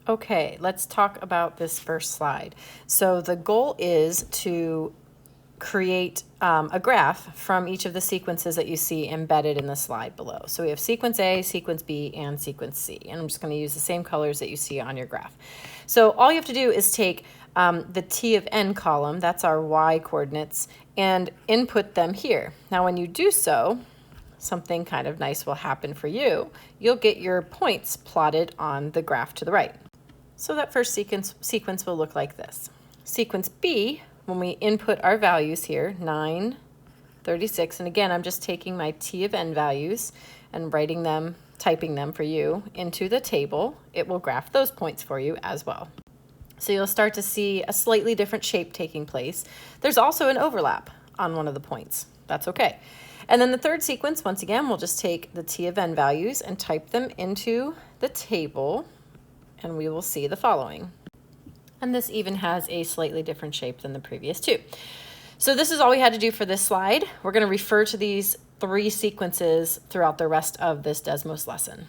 Okay, let's talk about this first slide. So the goal is to create a graph from each of the sequences that you see embedded in the slide below. So we have sequence A, sequence B, and sequence C. And I'm just going to use the same colors that you see on your graph. So all you have to do is take the T of N column, that's our Y coordinates, and input them here. Now when you do so, something kind of nice will happen for you. You'll get your points plotted on the graph to the right. So that first sequence will look like this. Sequence B, when we input our values here, 9, 36, and again, I'm just taking my T of N values and writing them, typing them for you into the table. It will graph those points for you as well. So you'll start to see a slightly different shape taking place. There's also an overlap on one of the points. That's okay. And then the third sequence, once again, we'll just take the T of N values and type them into the table, and we will see the following. And this even has a slightly different shape than the previous two. So this is all we had to do for this slide. We're going to refer to these 3 sequences throughout the rest of this Desmos lesson.